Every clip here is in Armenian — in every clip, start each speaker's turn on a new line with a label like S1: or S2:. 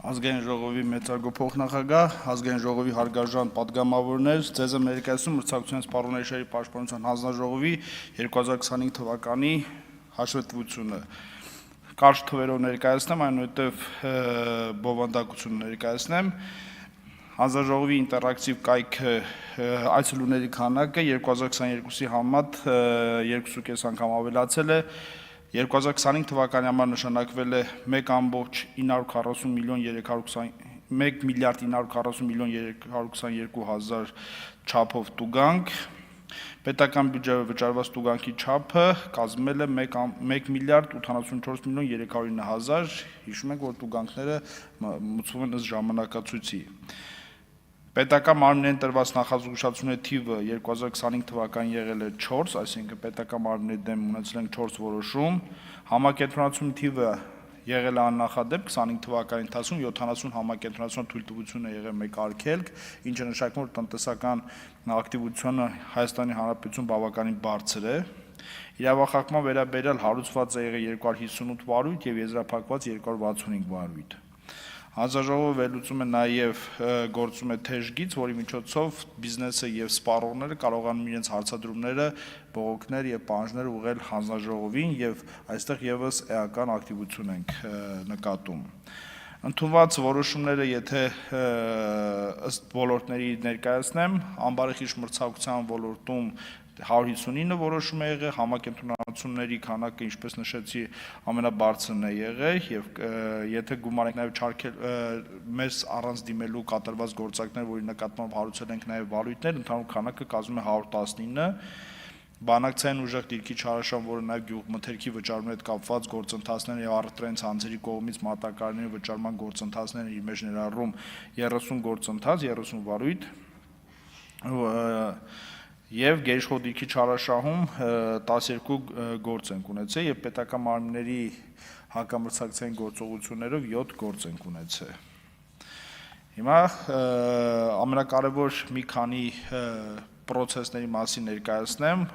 S1: Ազգային ժողովի մեծարգո փոխնախագահ, ազգային ժողովի հարգարժան պատգամավորներ, ձեզ եմ ներկայացնում մրցակցության սպառողների պաշտպանության հանձնաժողովի 2025 թվականի հաշվետվությունը։ Կարճ թվերով ներկայացնեմ, այնուհետև բովանդակություն ներկայացնեմ։ Հանձնաժողովի ինտերակտիվ կայքը այցելուների քանակը 2022-ի համեմատ 2.5 անգամ ավելացել է։ 2025 թվականի համար նշանակվել է 1,940 միլիոն 322 հազար չափով տուգանք, պետական բյուջեով վճարված տուգանքի չափը կազմել է 1 միլիարդ 84 միլիոն 309 հազար, հիշում ենք, որ տուգանքները մուծվում են ըստ ժամանակացույցի։ Պետական մարմիններին տրված նախազգուշացությունների թիվը 2025 թվականին եղել է 4, այսինքն պետական մարմինների դեմ ունեցել ենք 4 որոշում, համակենտրոնացում թիվը եղել է աննախադեպ 25 թվականի ընթացքում 70 համակենտրոնացման թույլտվություն է եղել մեկ արգելք, ինչը նշանակում որ տնտեսական ակտիվությունը Հայաստանի Հանրապետություն բավականին բարձր է։ Իրավախախտման վերաբերյալ հարուցված է եղել 258 վարույթ եւ եզրափակված 265 վարույթ։ Հանձնաժողովը վերլուծում է նաև գործում է թեժգիծ, որի միջոցով բիզնեսը եւ սպառողները կարողանում իրենց հարցադրումները, բողոքներ եւ պահանջներ ուղղել հանձնաժողովին եւ այստեղ եւս էական ակտիվություն ենք նկատում։ Ընդունված որոշումները, եթե ըստ ոլորտների ներկայացնեմ, ամբարեխիղճ մրցակցության ոլորտում 159 որոշում է եղել, համակենտրոնացումների քանակը, ինչպես նշեցի, ամենաբարձրն է եղել եւ եթե գումարենք նաեւ չարքել մեզ առանց դիմելու կատարված գործակներ, որի նկատմամբ հարուցել ենք նաեւ վարույթներ, ընդհանուր քանակը կազմում է 119։ Բանակցային ուժեղ դիրքի չարաշահում, որը նաև գյուղմթերքի վճարումների հետ կապված գործընթացներ եւ առևտրային ցանցերի կողմից մատակարարների վճարման գործընթացները իր մեջ ներառում 30 գործընթաց, 30 վարույթ եւ գերիշխող դիրքի չարաշահում 12 գործ ենք ունեցել եւ պետական մարմինների հակամրցակցային գործողություններով 7 գործ ենք ունեցել։ Հիմա ամենակարևոր մի քանի պրոցեսների մասին ներկայացնեմ։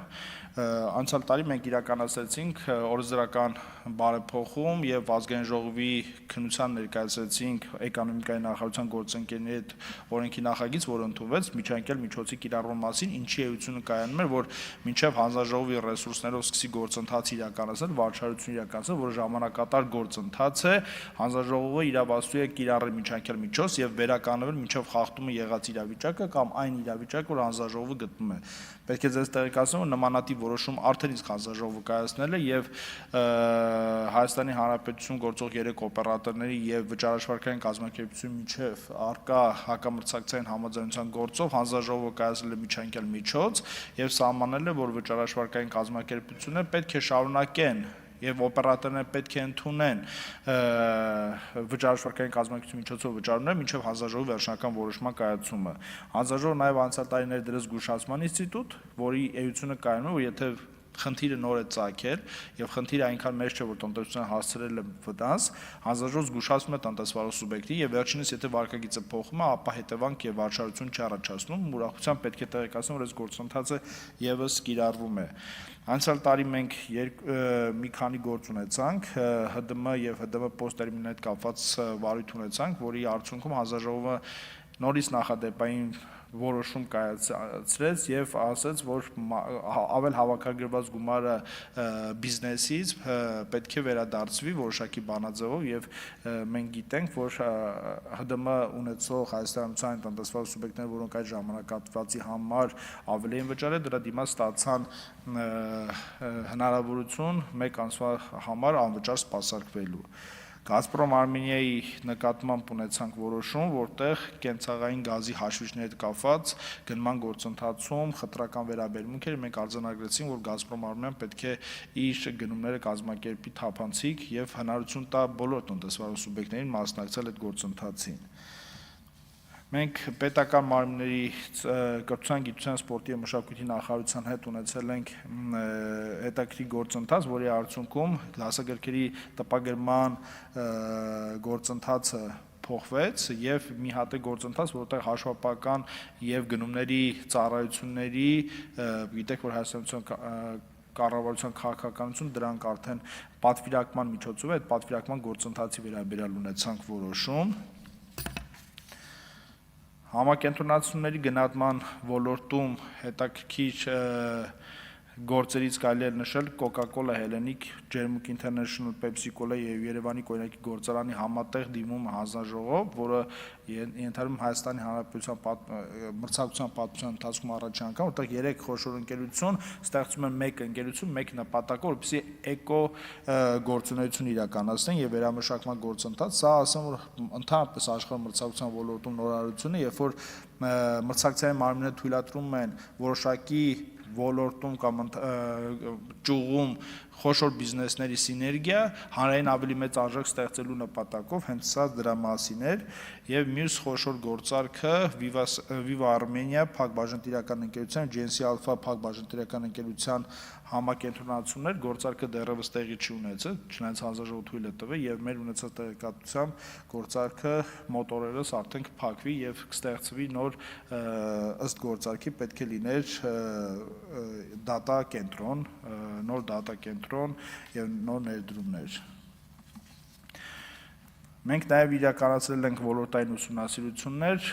S1: Անցյալ տարի մենք իրականացրեցինք օրենսդրական բարեփոխում եւ ազգային ժողովի քննության ներկայացրեցինք էկոնոմիկայի նախարարության գործընկերների հետ օրենքի նախագիծ, որը ընդունվեց միջանկյալ միջոցի կիրառման մասին, ինչի էությունը կայանում էր, որ մինչեւ հանձնաժողովի ռեսուրսներով սկսի գործընթաց իրականացնել, վարչարություն իրականացնել, որը ժամանակատար գործընթաց է, հանձնաժողովը իրավասու է կիրառել միջանկյալ միջոց եւ վերականգնվել մինչեւ խախտումը եղած իրավիճակը կամ այն իրավիճակը, որ հանձնաժողովը գտնում է։ Պետք է ձեզ տեղեկացնեմ, որ նմանատիպ որոշում արդեն իսկ հանձնաժողովը կայացնել է եւ Հայաստանի Հանրապետություն գործող 3 օպերատորների եւ վճարաշվարքային կազմակերպությունների միջև արկա հակամրցակցային համաձայնության գործով հանձնաժողովը կայացրել է միջանկյալ միջոց եւ սահմանել է, որ վճարաշվարքային կազմակերպությունները պետք է շարունակեն եւ օպերատորները պետք է ընդունեն վճարաշվարքային կազմակերպության միջոցով վճարումները մինչեւ հանձնաժողովի վերջնական որոշման կայացումը։ Հանձնաժողովը նաեւ անցյալ տարիներ դրեց զգուշացման ինստիտուտ, որի էությունը կայանում է, որ եթե խնդիրը նոր է ծագել եւ խնդիրը այնքան մեծ չէ, որ տնտեսության հասցրել է վտանգ, հանձնաժողովը զգուշացնում է տնտեսվարող սուբյեկտի եւ վերջինս եթե վարկագիծը փոխվում է, ապա հետևանք եւ վարչարություն չառաջացնում, ուրախությամբ պետք է տեղեկացնել, որ այս գործընթացը եւս կիրառվում է։ Անցյալ տարի մենք մի քանի գործ ունեցանք, ՀԴՄ եւ ՀԴՄ պոստերմինի հետ կապված վարույթ ունեցանք, որի արդյունքում հանձնաժողովը նորից նախադեպային որոշում կայացրեց եւ ասաց, որ ավել հավաքագրված գումարը բիզնեսից պետք է վերադարձվի որոշակի բանաձևով եւ մենք գիտենք, որ ՀԴՄ ունեցող Հայաստանյան տնտեսվարող սուբյեկտներ, որոնք այդ ժամանակահատվածի համար ավելի են վճարել, դրա դիմաց ստացան հնարավորություն 1 ամսվա համար անվճար սպասարկվելու։ Գազպրոմ Արմենիայի նկատմամբ ունեցանք որոշում, որտեղ կենցաղային գազի հաշվիչների հետ կապված գնման գործընթացում խտրական վերաբերմունք էր, մենք արձանագրեցինք, որ Գազպրոմ Արմենիան պետք է իր գնումները կազմակերպի թափանցիկ եւ հնարավորություն տա բոլոր տնտեսվարող սուբյեկտներին մասնակցել այդ գործընթացին։ Մենք պետական մարմինների կրթության, գիտության, սպորտի եւ մշակույթի նախարարության հետ ունեցել ենք հետաքրքիր գործընթաց, որի արդյունքում դասագրքերի տպագրման գործընթացը փոխվեց եւ մի հատ է գործընթաց, որտեղ հաշվապահական եւ գնումների ծառայությունների, գիտեք, որ Հայաստանության կառավարության քաղաքականություն դրանք արդեն պատվիրակման միջոցով այդ պատվիրակման գործընթացի վերաբերյալ ունեցանք որոշում Համակենտրոնացումների գնահատման ոլորտում հետաքրքիր գործերից կարելի է նշել Coca-Cola Hellenic, Ջերմուկ International, Pepsi-Cola եւ Երևանի կոնյակի գործարանի համատեղ դիմումը հանձնաժողով, որը ենթադրում Հայաստանի Հանրապետության մրցակցության պատմության ընթացքում առաջին անգամ, որտեղ 3 խոշոր ընկերություն ստեղծում են մեկ ընկերություն, մեկ նպատակով, որպեսզի էկո գործունեություն իրականացնեն եւ վերամշակման գործընթաց, սա ասեմ որ ընդհանրապես աշխարհի մրցակցության ոլորտում նորարարություն է, երբ որ մրցակցային մարմինները թույլատրում են որոշակի ոլորտում կամ ճյուղում խոշոր բիզնեսների սիներգիա, հանրային ավելի մեծ արժեք ստեղծելու նպատակով, հենց սա դրա մասին էր, եւ մյուս խոշոր գործարքը Viva Armenia փակ բաժնետիրական ընկերության, GNC Alpha փակ բաժնետիրական ընկերության համակենտրոնացումներ, գործարքը դեռևս տեղի չի ունեցել, չնայած հանձնաժողովը թույլ է տվել եւ մեր ունեցած տեղեկատվությամբ գործարքը մոտորերս արդեն կփակվի եւ կստեղծվի նոր ըստ գործարքի պետք է լիներ դատա կենտրոն, նոր դատա կենտրոն եւ նոր ներդրումներ։ Մենք նաեւ իրականացրել ենք ոլորտային ուսումնասիրություններ,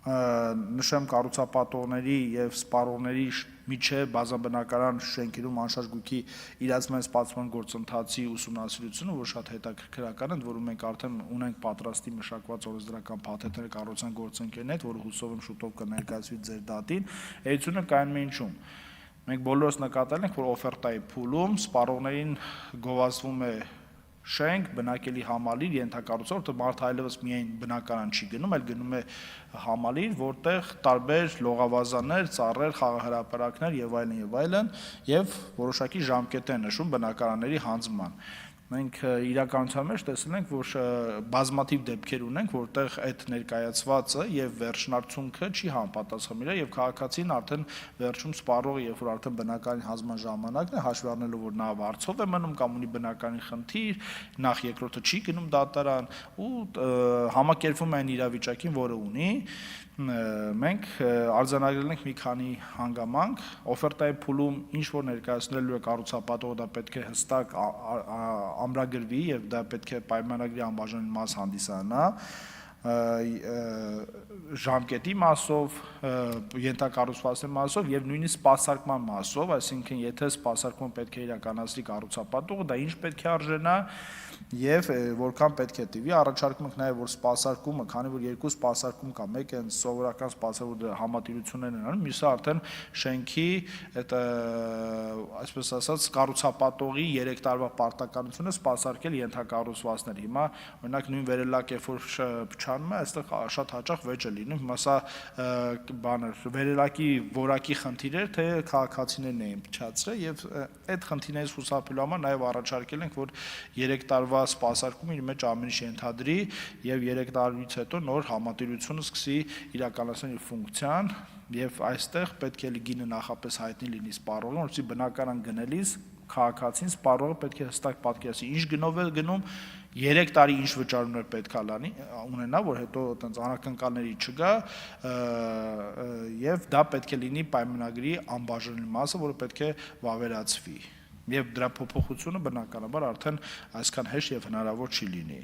S1: նշեմ կառուցապատողների եւ սպառողների միջև բազմաբնակարան շենքերում անշարժ գույքի իրացման սպասման գործընթացի ուսումնասիրությունը, որ շատ հետաքրքրական է, որում մենք արդեն ունենք պատրաստի մշակված օրենսդրական փաթեթներ կառուցան գործընկերներ հետ, որը հուսով եմ շուտով կներկայացվի ձեր դատին։ Էությունը կայանում է ինչում։ Մենք բոլորս նկատել ենք, որ օֆերտայի փուլում սպառողներին գովազդվում է շենք, բնակելի համալիր, ենթակառուցող, որտեղ մարդը այլևս միայն բնակարան չի գնում, այլ գնում է համալիր, որտեղ տարբեր լողավազաններ, ծառեր, խաղահրապարակներ եւ այլն, եւ որոշակի ժամկետ են նշում բնակարանների հանձնման։ Մենք իրականության մեջ տեսել ենք, որ բազմաթիվ դեպքեր ունենք, որտեղ այդ ներկայացվածը եւ վերջնարդյունքը չի համապատասխանում իրար եւ քաղաքացին արդեն վերջում սպառողը, երբ որ արդեն բնակարանի հանձնման ժամանակն է, հաշվի առնելով որ նա վարձով է մնում կամ ունի բնակարանի խնդիր, նախ երկրորդը չի գնում դատարան ու համակերպվում է այն իրավիճակին, որը ունի, մենք արձանագրել ենք մի քանի հանգամանք, օֆերտայի փուլում ինչ որ ներկայացնելու է կառուցապատողը, դա պետք է հստակ ամրագրվի եւ դա պետք է պայմանագրի անբաժանելի մաս հանդիսանա, ժամկետի մասով, ենթակառուցվածքի մասով եւ նույնիսկ սպասարկման մասով, այսինքն եթե սպասարկումը պետք է իրականացնի կառուցապատողը, դա ինչ պետք է արժենա եւ որքան պետք է տիվի, առաջարկում ենք նաեւ որ սպասարկումը, քանի որ երկու սպասարկում կա, մեկը այն սովորական սպասարկումը համատիրություններն են անում, մյուսը արդեն շենքի այդ այսպես ասած կառուցապատողի 3 տարվա պարտականությունը սպասարկել ենթակառուցվածքներ։ Հիմա օրինակ նույն վերելակ երբ որ փչանում է, այստեղ շատ հաճախ վեճ է լինում, հիմա սա վերելակի որակի խնդիր էր, թե քաղաքացիներն էին փչացրել եւ այդ խնդիրներից խուսափելու համար նաեւ առաջարկել ենք, որ 3 տարվա սպասարկումը իր մեջ ամեն ինչ ենթադրի եւ 3 տարուց հետո նոր համատիրությունը սկսի իրականացնել իր ֆունկցիան եւ այստեղ պետք է գինը նախապես հայտնի լինի սպառողին, որովհետեւ բնակարան գնելիս քաղաքացին սպառողը պետք է հստակ պատկերացնի ինչ գնով է գնում, 3 տարի ինչ վճարումներ պետք է ունենա, որ հետո այտենց անակնկալների չգա եւ դա պետք է լինի պայմանագրի անբաժանելի մասը, որը պետք է վավերացվի։ Եվ դրա փոփոխությունը բնականաբար արդեն այսքան հեշտ եւ հնարավոր չի լինի։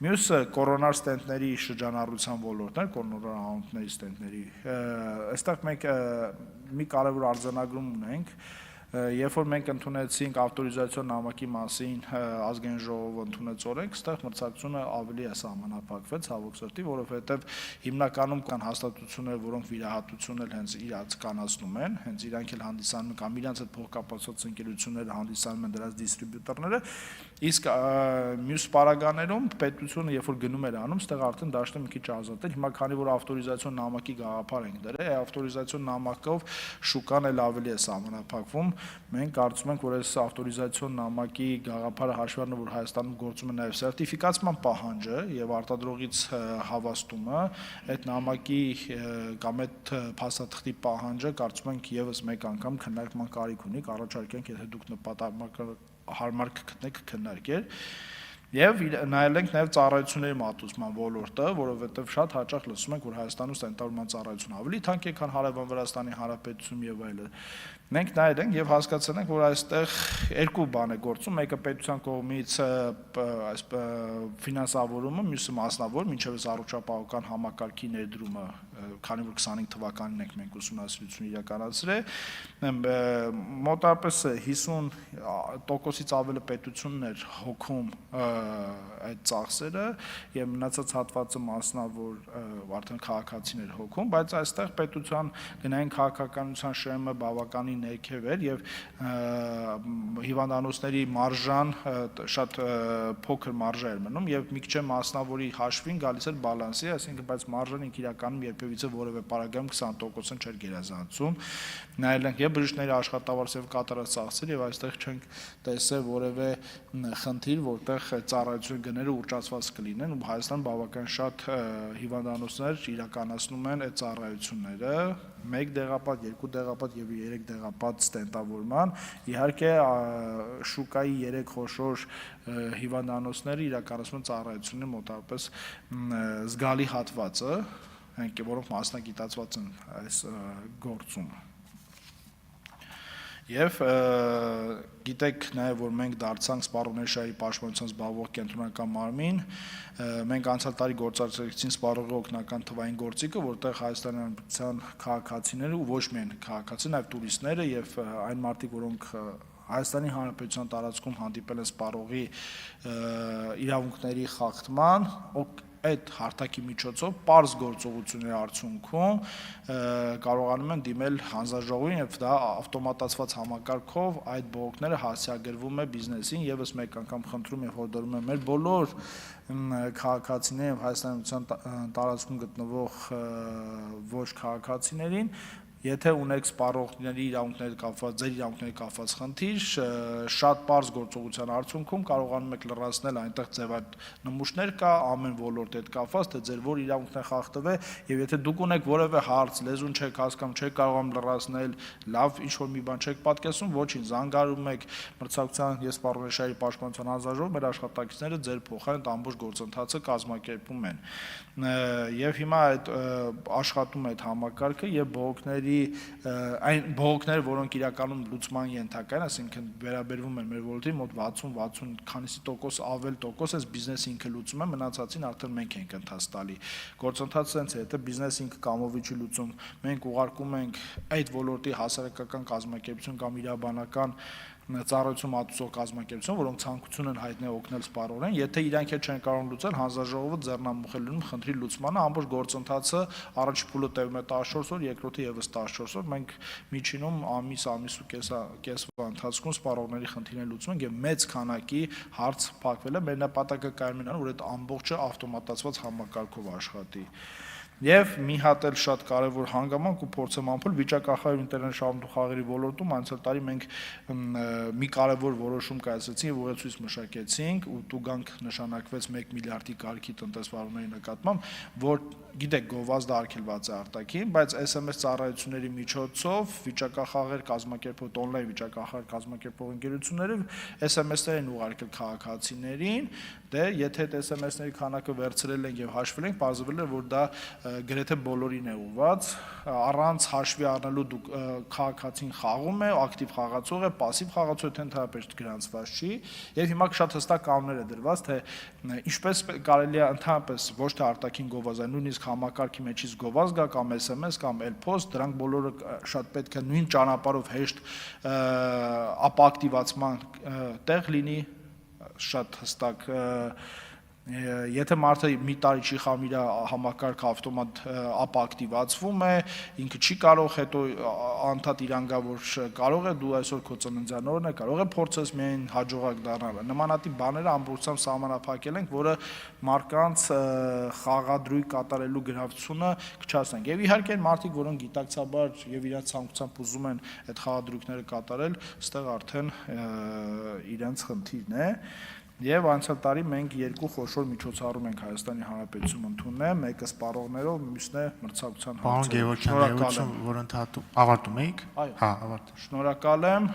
S1: Մյուսը կորոնար ստենտների շրջանառության ոլորտն է, կորոնար անոթների ստենտների։ Այստեղ մենք մի կարևոր արձանագրում ունենք, երբ որ մենք ընդունեցինք ավտորիզացիոն նամակի մասին ազգային ժողովը ընդունեց օրենք, այստեղ մրցակցությունը ավելի է սահմանափակվեց ցավոք սրտի, որովհետեւ հիմնականում կան հաստատություններ, որոնք վիրահատությունն էլ հենց իրաց կանացնում են, հենց իրանք էլ հանդիսանում են կամ իրանց այդ փոխկապակցված ընկերությունները հանդիսանում են դրանց դիստրիբյուտորները, իսկ մյուս պարագաներում պետությունը երբ որ գնում էր անում, այստեղ արդեն դաշտը մի քիչ ազատ էր, հիմա քանի որ ավտորիզացիոն նամակի գաղափար ենք դրել, ավտորիզացիոն նամակով շուկան էլ ավելի է սահմանափակվում։ Մենք կարծում ենք, որ այս ավտորիզացիոն նամակի գաղափարը հաշվի առնելով, որ Հայաստանում գործում է նաև սերտիֆիկացման պահանջը եւ արտադրողից հավաստումը, այդ նամակի կամ այդ փաստաթղթի պահանջը կարծում ենք եւս մեկ անգամ քննարկման կարիք ունի, կառաջարկենք, եթե դուք նպատակահարմար կգտնեք քննարկել։ Եվ նայել ենք նաև ծառայությունների մատուցման ոլորտը, որովհետև շատ հաճախ լսում ենք, որ Հայաստանում ստենտավորման ծառայություն ավելի թանկ է, քան հարևան Վրաստանի Հանրապետությունում եւ այլն։ Մենք նայել ենք եւ հասկացել ենք, որ այստեղ երկու բան է գործում, մեկը պետության կողմից այս ֆինանսավորումը, մյուսը մասնավոր, մինչեւ առողջապահական համակարգի ներդրումը, քանի որ 25 թվականին ենք մենք ուսումնասիրություն իրականացրել, մոտավորապես 50%-ից ավելի պետությունն էր հոգում այդ ծախսերը եւ մնացած հատվածը մասնավոր արդեն քաղաքացիներ հոգում, բայց այստեղ պետության գնային քաղաքականության շեմը բավականին ներքև էր եւ հիվանդանոցների մարժան շատ փոքր մարժա էր մնում եւ մի քիչ մասնավորի հաշվին գալիս էր բալանսի, այսինքն բայց մարժան ինք իրականում երբևիցե որևէ պարագայում 20%-ն չէր գերազանցում, նայել ենք եւ բժիշկների աշխատավարձ եւ կատարած ծախսեր եւ այստեղ չենք տեսել որևէ խնդիր, որտեղ ծառայություն գները ուռճացված կլինեն ու Հայաստան բավական շատ հիվանդանոցներ իրականացնում են այդ ծառայությունները 1 դեղապատ, 2 դեղապատ եւ 3 դեղապատ ստենտավորման, իհարկե շուկայի 3 խոշոր հիվանդանոցները իրականացնում են ծառայությունները մոտավորապես զգալի հատվածը, որոնք մասնագիտացված են այս գործում։ Եվ գիտեք նաև, որ մենք դարձանք սպառողների շահերի պաշտպանությամբ զբաղվող կենտրոնական մարմին, մենք անցյալ տարի գործարկեցին սպառողի օգնական թվային գործիքը, որտեղ Հայաստանի Հանրապետության քաղաքացիները ու ոչ միայն քաղաքացիներ, նաև տուրիստները եւ այն մարդիկ, որոնք Հայաստանի Հանրապետության տարածքում հանդիպել են սպառողի իրավունքների խախտման, այդ հարթակի միջոցով պարզ գործողությունների արդյունքում կարողանում են դիմել հանձնաժողովին եւ դա ավտոմատացված համակարգով այդ բողոքները հասցեագրվում է բիզնեսին եւս մեկ անգամ խնդրում եւ հորդորում եմ մեր բոլոր քաղաքացիներին եւ Հայաստանի Հանրապետության տարածքում գտնվող ոչ քաղաքացիներին Եթե ունեք սպառողների իրավունքների կապված, ձեր իրավունքների կապված խնդիր, շատ պարզ գործողության արդյունքում կարողանում եք լրացնել այնտեղ ձևանմուշներ կա, ամեն ոլորտ հետ կապված, թե ձեր որ իրավունքն է խախտվել, եւ եթե դուք ունեք որևէ հարց, լեզուն չեք հասկանում, չեք կարողանում լրացնել, լավ ինչ-որ մի բան չեք պատկերացնում, ոչինչ, զանգարում եք մրցակցության եւ սպառողների շահերի պաշտպանության հանձնաժողով, մեր աշխատակիցները ձեր փոխարեն ամբողջ գործընթացը կազմակերպում են։ Եվ հիմա այդ աշխատում է այդ համակարգը եւ բողոքների այն բողոքները, որոնք իրականում լուծման ենթակա են, այսինքն վերաբերվում են մեր ոլորտի մոտ 60-60 քանիսի տոկոս ավել տոկոս էս բիզնեսը ինքը լուծում է, մնացածին արդեն մենք ենք ընթաց տալի։ Գործընթացը ցենց է, եթե բիզնեսը ինքը կամովի չի լուծում, մենք ուղարկում ենք այդ ոլորտի հասարակական կազմակերպություն կամ իրավաբանական ծառայություն մատուցող կազմակերպություն, որոնք ցանկություն են հայտնել օգնել սպառողներին, եթե իրանք էլ չեն կարող լուծել, հանձնաժողովը ձեռնամուխ է լինում խնդրի լուծմանը, ամբողջ գործընթացը առաջի փուլը տևում է 14 օր, երկրորդը եւս 14 օր, մենք միջինում ամիս ու կեսվա ընթացքում սպառողների խնդիրները լուծում ենք եւ մեծ քանակի հարց փակվել է, մեր նպատակը կայանում է, որ այդ ամբողջը ավտոմատացված համակարգով աշխատի։ Եվ մի հատ էլ շատ կարևոր հանգամանք ու փորձեմ ամփոփել վիճակախաղ ինտերնետ շահումխաղերի ոլորտում անցյալ տարի մենք մի կարևոր որոշում կայացրեցինք եւ ուղեցույց մշակեցինք ու տուգանք նշանակվեց 1 միլիարդի կարգի տնտեսվարումների նկատմամբ, որ գիտեք գովազդը արգելված է արտաքին, բայց SMS ծառայությունների միջոցով վիճակախաղեր կազմակերպող օնլայն վիճակախաղ կազմակերպող ընկերությունները SMS-ներ են ուղարկել քաղաքացիներին, դե եթե այդ SMS-ների քանակը վերցրել են եւ հաշվել են, պարզվել է, որ դա գրեթե բոլորին է ուղված, առանց հաշվի առնելու դուք քաղաքացին խաղում է, ակտիվ խաղացող է, пассив խաղացող է, թե ընդհանրապես գրանցված չի, եւ հիմա շատ հստակ կանոններ է դրված, թե ինչպես կարելի է ընդհանրապես ոչ թե արտաքին գովազդ, այլ նույնիսկ համակարգի մեջից գովազդ գա կամ SMS կամ L-post, դրանք բոլորը շատ պետք է նույն ճանապարհով հեշտ ապակտիվացման տեղ լինի, շատ հստակ Եթե մարդը մի տարի չի խաղում իր համակարգը ավտոմատ ապակտիվացվում է, ինքը չի կարող հետո անդադ իրանգավոր կարող է դու այսօր քո ծննդյան օրն է, կարող է փորձես միայն հաջողակ դառնալ։ Նմանատիպ բաները ամբողջությամբ սահմանափակել ենք, որը մարդկանց խաղադրույք կատարելու գրավությունը կչացնենք։ Եվ իհարկե այն մարդիկ, որոնք գիտակցաբար եւ իրենց ցանկությամբ ուզում են այդ խաղադրույքները կատարել, այստեղ արդեն իրենց խնդիրն է։ Եվ անցյալ տարի մենք երկու խոշոր միջոցառում ենք Հայաստանի Հանրապետությունում ընդունել, մեկը սպառողներով, մյուսն է մրցակցության հարցերով։
S2: Շնորհակալ եմ, որ ավարտում եք։ Հա, ավարտում։
S1: Շնորհակալ եմ,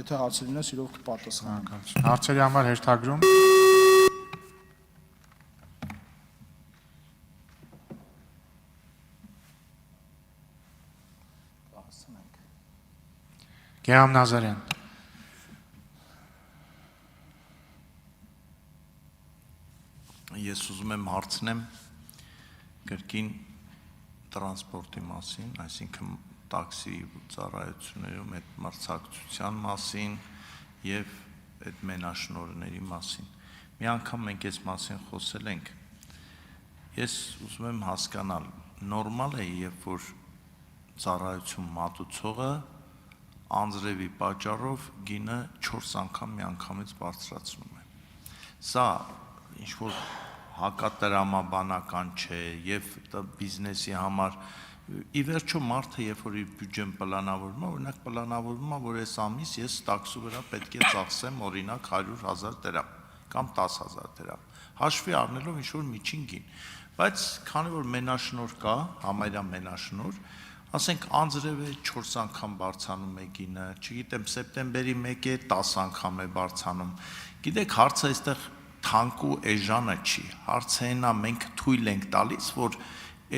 S1: եթե հարցեր լինեն, սիրով կպատասխանեմ։
S2: Հարցերի համար հերթագրում։ Գեհամ Նազարյան։
S3: Ես ուզում եմ հարցնեմ կրկին տրանսպորտի մասին, այսինքն տաքսի ծառայություններում այդ մրցակցության մասին եւ այդ մենաշնորհների մասին։ Մի անգամ մենք այս մասին խոսել ենք։ Ես ուզում եմ հասկանալ, նորմալ է, երբ որ ծառայություն մատուցողը անձրևի պատճառով գինը 4 անգամ միանգամից բարձրացնում է։ Սա ինչ որ հակատրամաբանական չէ եւ բիզնեսի համար ի վերջո մարդը երբ որ իր բյուջեն պլանավորում է, օրինակ պլանավորում է, որ այս ամիս ես տաքսու վրա պետք է ծախսեմ օրինակ 100,000 դրամ կամ 10,000 դրամ, հաշվի առնելով ինչ որ միջին գին, բայց քանի որ մենաշնորհ կա, համարյա մենաշնորհ, ասենք անձրևը 4 անգամ բարձրանում է գինը, չգիտեմ, սեպտեմբերի 1-ը 10 անգամ է բարձրանում։ Գիտեք, հարցը այստեղ թանկու էժանը չի, հարցը այնա մենք թույլ ենք տալիս, որ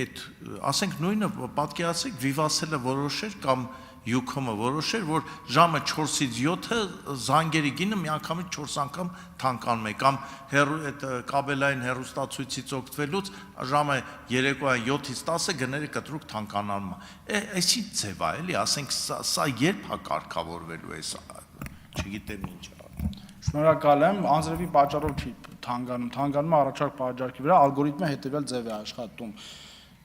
S3: այդ, ասենք նույնը պատկերացրեք Վիվասելը որոշեր կամ Յուքոմը որոշեր, որ ժամը 4-ից 7-ը զանգերի գինը միանգամից 4 անգամ թանկանում է, կամ այդ կաբելային հեռուստացույցից օգտվելուց ժամը երեկոյան 7-ից 10-ը գները կտրուկ թանկանալու է։ Այսի ձև է, էլի, ասենք սա երբ է կարգավորվելու է, չգիտեմ ինչ։
S1: Շնորհակալ եմ, անձրևի պատճառով չի թանկանում է առաջարկ պատճառքի վրա, ալգորիթմը հետևյալ ձև է աշխատում։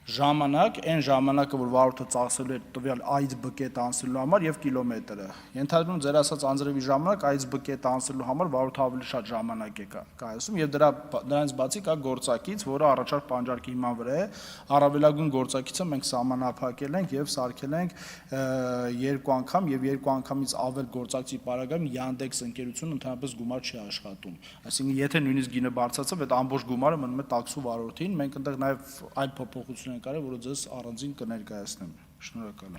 S1: Ժամանակ, այն ժամանակը, որ վարորդը ծախսելու է տվյալ այծ բկետ անցնելու համար եւ կիլոմետրը։ Ենթադրում ձեր ասած անձրևի ժամանակ այծ բկետ անցնելու համար վարորդը ավելի շատ ժամանակ է կայացնում եւ դրանից բացի կա գործակից, որը առաջարկ պատճառքի հիման վրա է, առավելագույն գործակիցը մենք սահմանափակել ենք եւ սարքել ենք 2 անգամ եւ 2 անգամից ավել գործակցի պարագայում Yandex ընկերությունը ընդհանրապես գումար չի աշխատում։ Այսինքն եթե նույնիսկ գինը բարձրացավ, այդ ամբողջ գումարը մնում է տաքսու վարորդին, մենք այնտեղ նաեւ այլ փոփոխություն ենք արել, որը ձեզ առանձին կներկայացնեմ։ Շնորհակալ եմ։